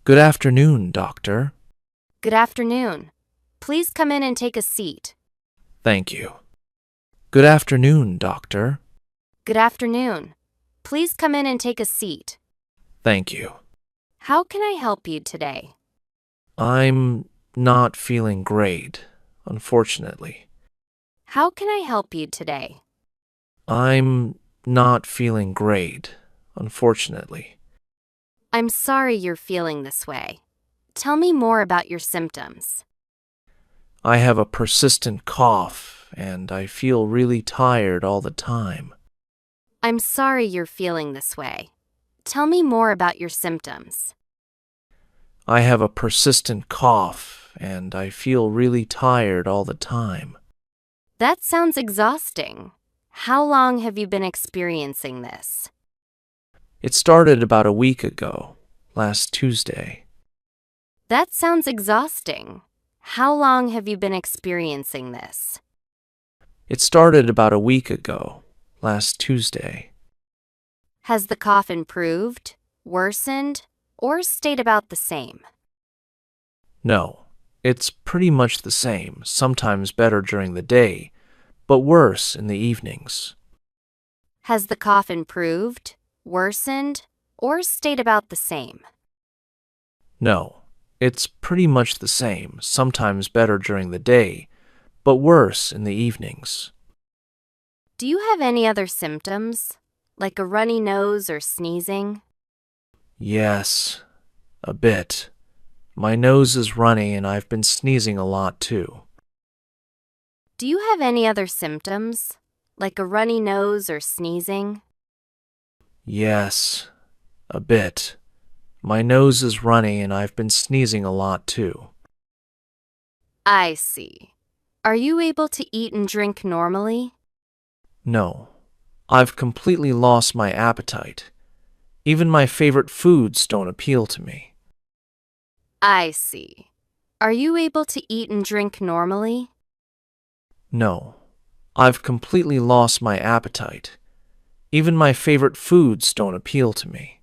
Good afternoon, doctor. Good afternoon. Please come in and take a seat. Thank you. Good afternoon, doctor. Good afternoon. Please come in and take a seat. Thank you. How can I help you today? I'm not feeling great, unfortunately. How can I help you today? I'm not feeling great, unfortunately. I'm sorry you're feeling this way. Tell me more about your symptoms. I have a persistent cough, and I feel really tired all the time. I'm sorry you're feeling this way. Tell me more about your symptoms. I have a persistent cough, and I feel really tired all the time. That sounds exhausting. How long have you been experiencing this? It started about a week ago, last Tuesday. That sounds exhausting. How long have you been experiencing this? It started about a week ago, last Tuesday. Has the cough improved, worsened, or stayed about the same? No, it's pretty much the same, sometimes better during the day, but worse in the evenings. Has the cough improved, worsened, or stayed about the same? No, it's pretty much the same, sometimes better during the day, but worse in the evenings. Do you have any other symptoms, like a runny nose or sneezing? Yes, a bit. My nose is runny and I've been sneezing a lot too. Do you have any other symptoms, like a runny nose or sneezing? Yes, a bit. My nose is runny and I've been sneezing a lot too. I see. Are you able to eat and drink normally? No, I've completely lost my appetite. Even my favorite foods don't appeal to me. I see. Are you able to eat and drink normally? No, I've completely lost my appetite. Even my favorite foods don't appeal to me.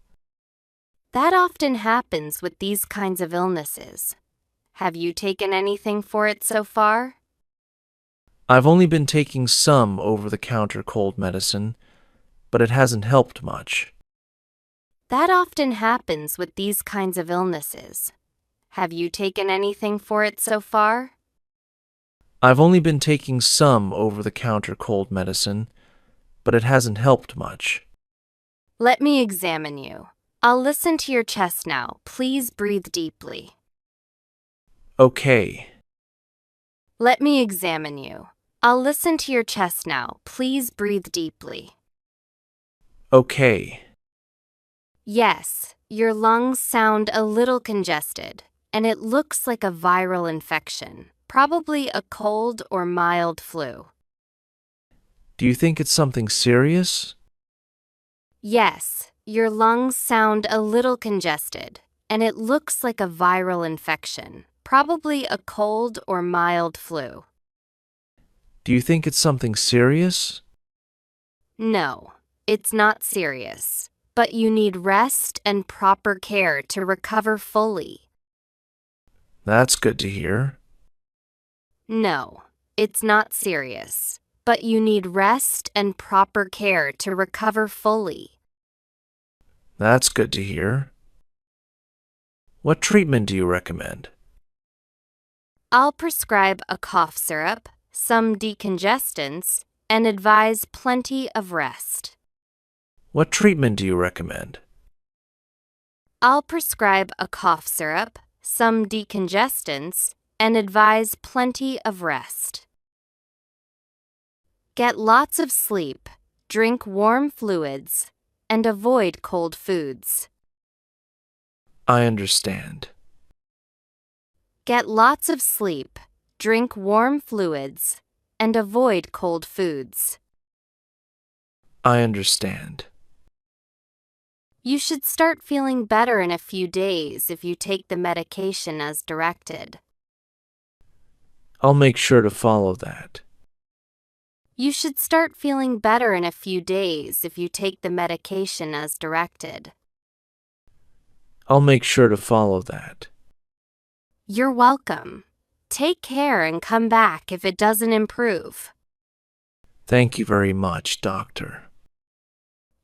That often happens with these kinds of illnesses. Have you taken anything for it so far? I've only been taking some over-the-counter cold medicine, but it hasn't helped much. That often happens with these kinds of illnesses. Have you taken anything for it so far? I've only been taking some over-the-counter cold medicine, but it hasn't helped much. Let me examine you. I'll listen to your chest now. Please breathe deeply. Okay, Let me examine you. I'll listen to your chest now. Please breathe deeply. okay. Yes, your lungs sound a little congested, and it looks like a viral infection, probably a cold or mild flu. Do you think it's something serious? Yes, your lungs sound a little congested, and it looks like a viral infection, probably a cold or mild flu. Do you think it's something serious? No, it's not serious, but you need rest and proper care to recover fully. That's good to hear. No, it's not serious, but you need rest and proper care to recover fully. That's good to hear. What treatment do you recommend? I'll prescribe a cough syrup, some decongestants, and advise plenty of rest. What treatment do you recommend? I'll prescribe a cough syrup, some decongestants, and advise plenty of rest. Get lots of sleep, drink warm fluids, and avoid cold foods. I understand. Get lots of sleep, drink warm fluids, and avoid cold foods. I understand. You should start feeling better in a few days if you take the medication as directed. I'll make sure to follow that. You should start feeling better in a few days if you take the medication as directed. I'll make sure to follow that. You're welcome. Take care and come back if it doesn't improve. Thank you very much, doctor.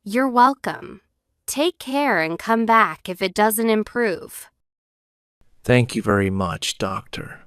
You're welcome. Take care and come back if it doesn't improve. Thank you very much, doctor.